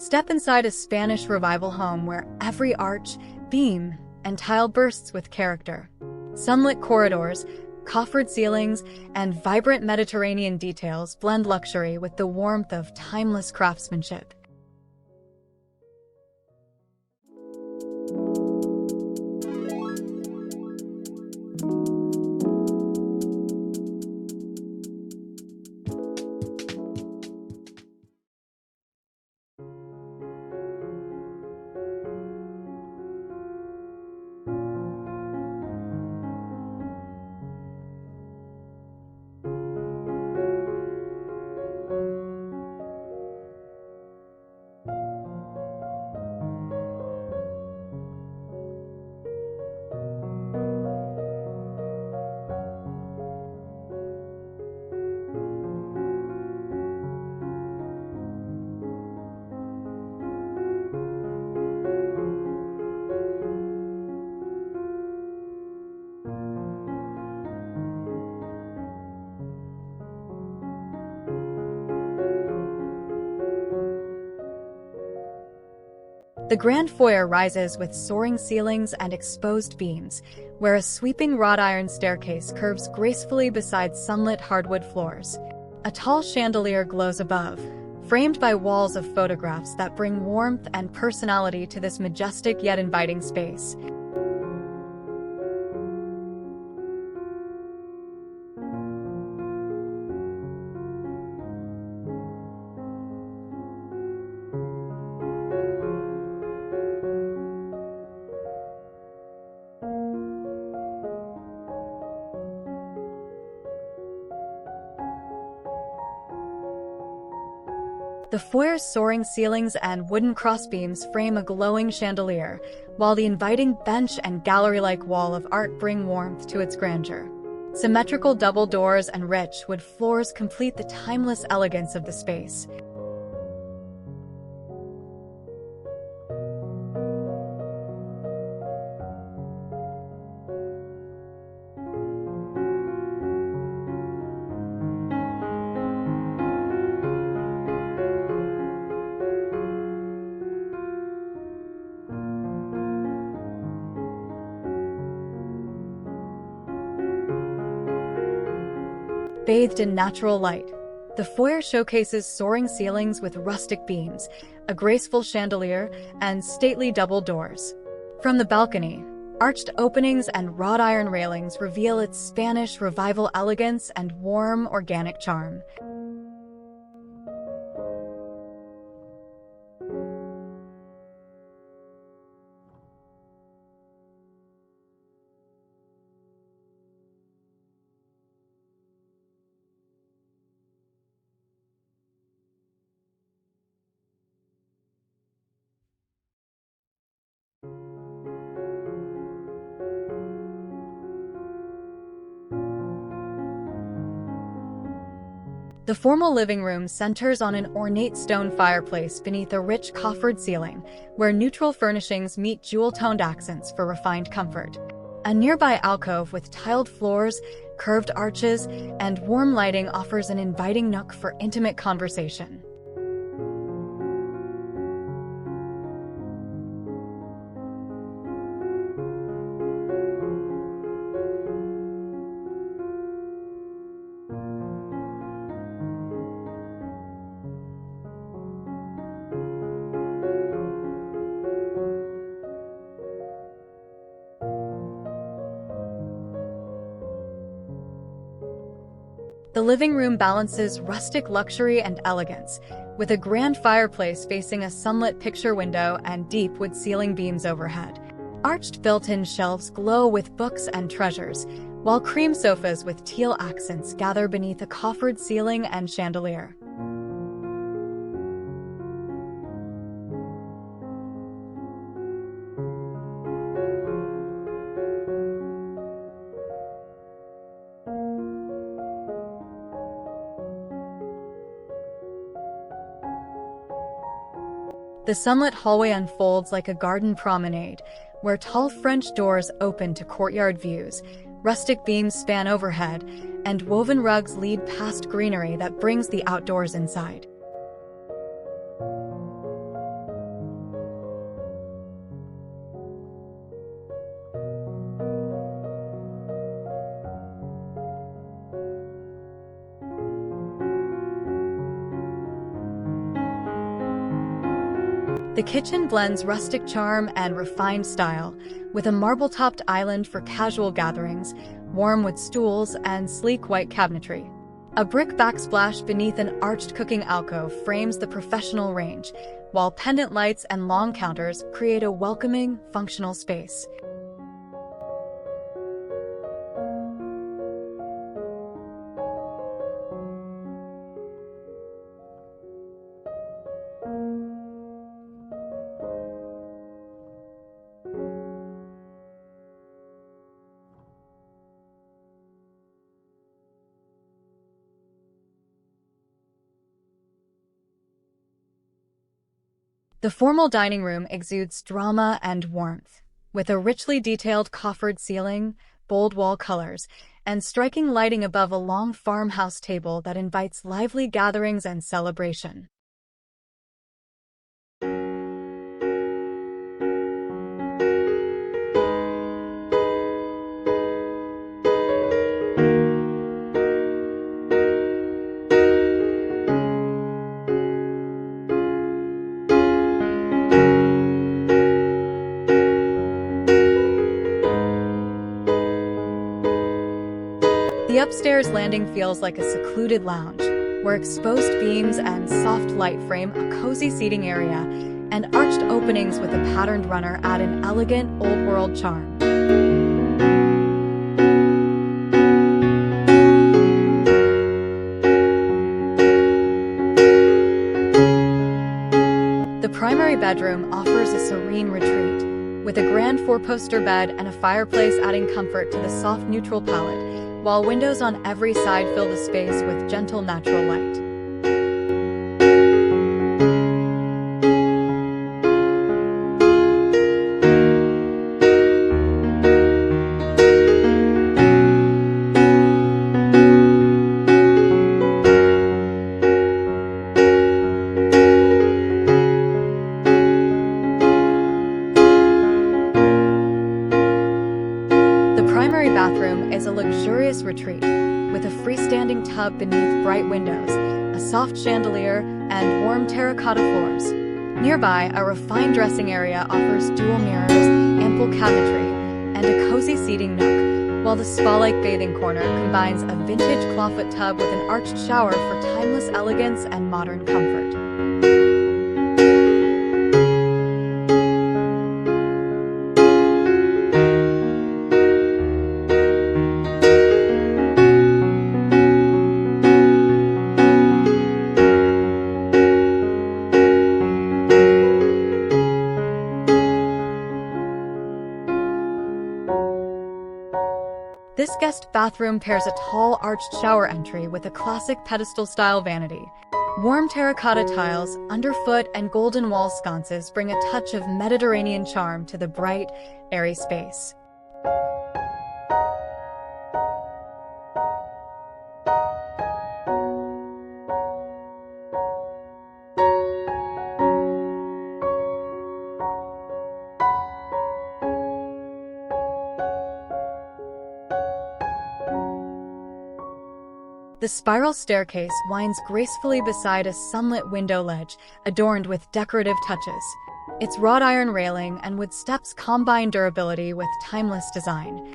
Step inside a Spanish Revival home where every arch, beam, and tile bursts with character. Sunlit corridors, coffered ceilings, and vibrant Mediterranean details blend luxury with the warmth of timeless craftsmanship. The grand foyer rises with soaring ceilings and exposed beams, where a sweeping wrought iron staircase curves gracefully beside sunlit hardwood floors. A tall chandelier glows above, framed by walls of photographs that bring warmth and personality to this majestic yet inviting space. The foyer's soaring ceilings and wooden crossbeams frame a glowing chandelier, while the inviting bench and gallery-like wall of art bring warmth to its grandeur. Symmetrical double doors and rich wood floors complete the timeless elegance of the space. Bathed in natural light, the foyer showcases soaring ceilings with rustic beams, a graceful chandelier, and stately double doors. From the balcony, arched openings and wrought iron railings reveal its Spanish Revival elegance and warm, organic charm. The formal living room centers on an ornate stone fireplace beneath a rich coffered ceiling, where neutral furnishings meet jewel-toned accents for refined comfort. A nearby alcove with tiled floors, curved arches, and warm lighting offers an inviting nook for intimate conversation. The living room balances rustic luxury and elegance, with a grand fireplace facing a sunlit picture window and deep wood ceiling beams overhead. Arched built-in shelves glow with books and treasures, while cream sofas with teal accents gather beneath a coffered ceiling and chandelier. The sunlit hallway unfolds like a garden promenade, where tall French doors open to courtyard views, rustic beams span overhead, and woven rugs lead past greenery that brings the outdoors inside. The kitchen blends rustic charm and refined style, with a marble-topped island for casual gatherings, warm wood stools, and sleek white cabinetry. A brick backsplash beneath an arched cooking alcove frames the professional range, while pendant lights and long counters create a welcoming, functional space. The formal dining room exudes drama and warmth, with a richly detailed coffered ceiling, bold wall colors, and striking lighting above a long farmhouse table that invites lively gatherings and celebration. The upstairs landing feels like a secluded lounge, where exposed beams and soft light frame a cozy seating area, and arched openings with a patterned runner add an elegant, old-world charm. The primary bedroom offers a serene retreat, with a grand four-poster bed and a fireplace adding comfort to the soft neutral palette, while windows on every side fill the space with gentle natural light. Bathroom is a luxurious retreat, with a freestanding tub beneath bright windows, a soft chandelier, and warm terracotta floors. Nearby, a refined dressing area offers dual mirrors, ample cabinetry, and a cozy seating nook, while the spa-like bathing corner combines a vintage clawfoot tub with an arched shower for timeless elegance and modern comfort. This guest bathroom pairs a tall arched shower entry with a classic pedestal-style vanity. Warm terracotta tiles, underfoot, and golden wall sconces bring a touch of Mediterranean charm to the bright, airy space. The spiral staircase winds gracefully beside a sunlit window ledge, adorned with decorative touches. Its wrought iron railing and wood steps combine durability with timeless design,